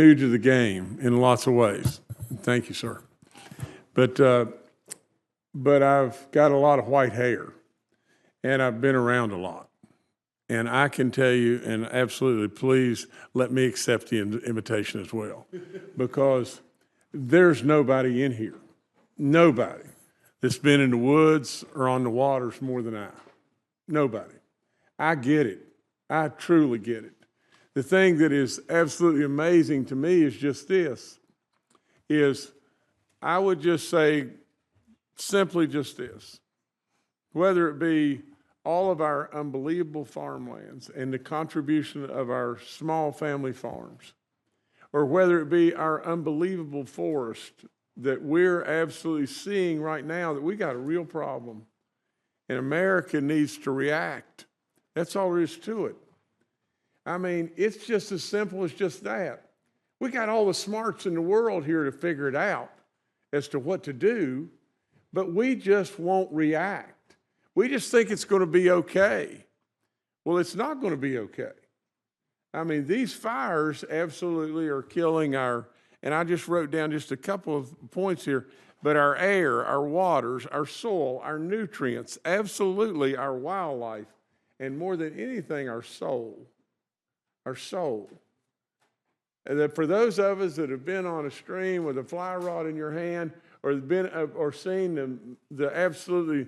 new to the game in lots of ways. Thank you, sir. But I've got a lot of white hair, and I've been around a lot. And I can tell you, and absolutely, please let me accept the invitation as well, because there's nobody in here, nobody that's been in the woods or on the waters more than I. Nobody. I get it. I truly get it. The thing that is absolutely amazing to me is just this, is I would just say simply just this. Whether it be all of our unbelievable farmlands and the contribution of our small family farms, or whether it be our unbelievable forest that we're absolutely seeing right now, that we got a real problem, and America needs to react. That's all there is to it. I mean, it's just as simple as just that. We got all the smarts in the world here to figure it out as to what to do, but we just won't react. We just think it's going to be okay. Well, it's not going to be okay. I mean, these fires absolutely are killing our, and I just wrote down just a couple of points here, but our air, our waters, our soil, our nutrients, absolutely our wildlife, and more than anything, our soul. Our soul. And that for those of us that have been on a stream with a fly rod in your hand, or seen the absolutely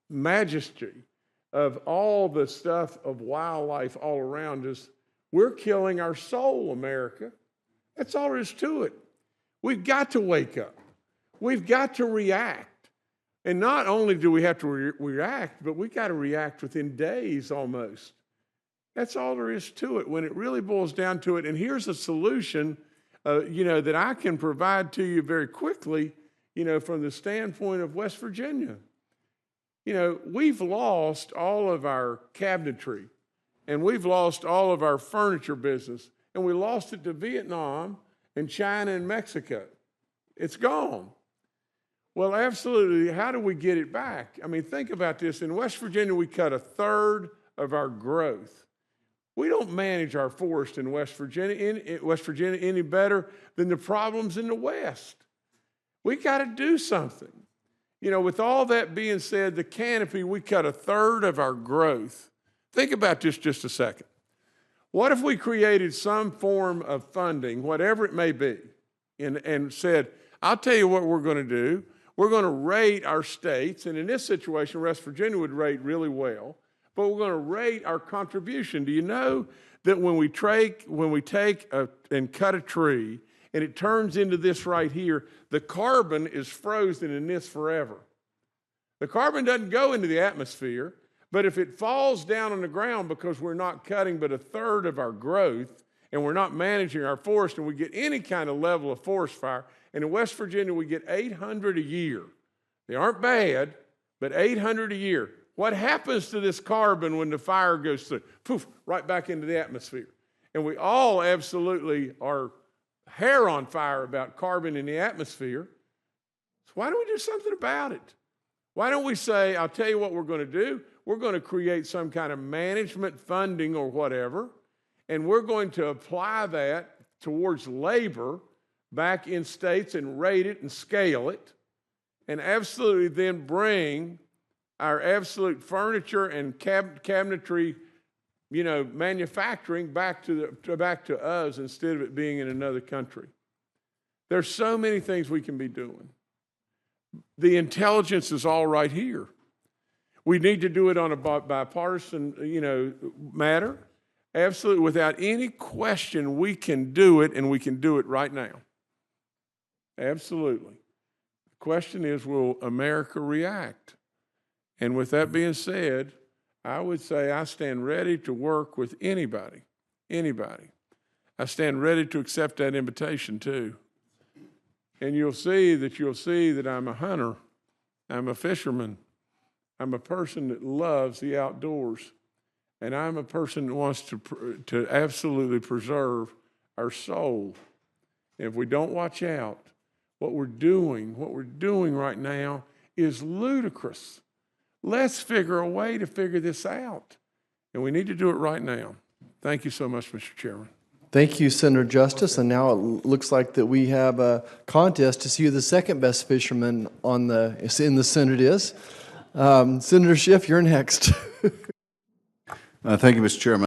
majesty of all the stuff of wildlife all around us, we're killing our soul, America. That's all there is to it. We've got to wake up. We've got to react. And not only do we have to react, but we've got to react within days almost. That's all there is to it when it really boils down to it. And here's a solution, that I can provide to you very quickly, from the standpoint of West Virginia. We've lost all of our cabinetry, and we've lost all of our furniture business, and we lost it to Vietnam and China and Mexico. It's gone. Well, absolutely, how do we get it back? I mean, think about this. In West Virginia, we cut a third of our growth. We don't manage our forest in West Virginia any better than the problems in the West. We got to do something. With all that being said, the canopy, we cut a third of our growth. Think about this just a second. What if we created some form of funding, whatever it may be, and said, I'll tell you what we're going to do. We're going to rate our states, and in this situation, West Virginia would rate really well, but we're going to rate our contribution. Do you know that when we take and cut a tree, and it turns into this right here, the carbon is frozen in this forever. The carbon doesn't go into the atmosphere, but if it falls down on the ground because we're not cutting but a third of our growth, and we're not managing our forest, and we get any kind of level of forest fire, and in West Virginia we get 800 a year. They aren't bad, but 800 a year. What happens to this carbon when the fire goes through? Poof, right back into the atmosphere. And we all absolutely are hair on fire about carbon in the atmosphere. So why don't we do something about it? Why don't we say, I'll tell you what we're going to do. We're going to create some kind of management funding or whatever, and we're going to apply that towards labor back in states and rate it and scale it, and absolutely then bring our absolute furniture and cabinetry, manufacturing back to us instead of it being in another country. There's so many things we can be doing. The intelligence is all right here. We need to do it on a bipartisan, matter. Absolutely, without any question, we can do it, and we can do it right now. Absolutely. The question is, will America react? And with that being said, I would say I stand ready to work with anybody. I stand ready to accept that invitation too. And you'll see that I'm a hunter, I'm a fisherman, I'm a person that loves the outdoors, and I'm a person that wants to absolutely preserve our soul. And if we don't watch out, what we're doing right now is ludicrous. Let's figure a way to figure this out. And we need to do it right now. Thank you so much, Mr. Chairman. Thank you, Senator Justice. And now it looks like that we have a contest to see who the second best fisherman in the Senate is. Senator Schiff, you're next. Thank you, Mr. Chairman.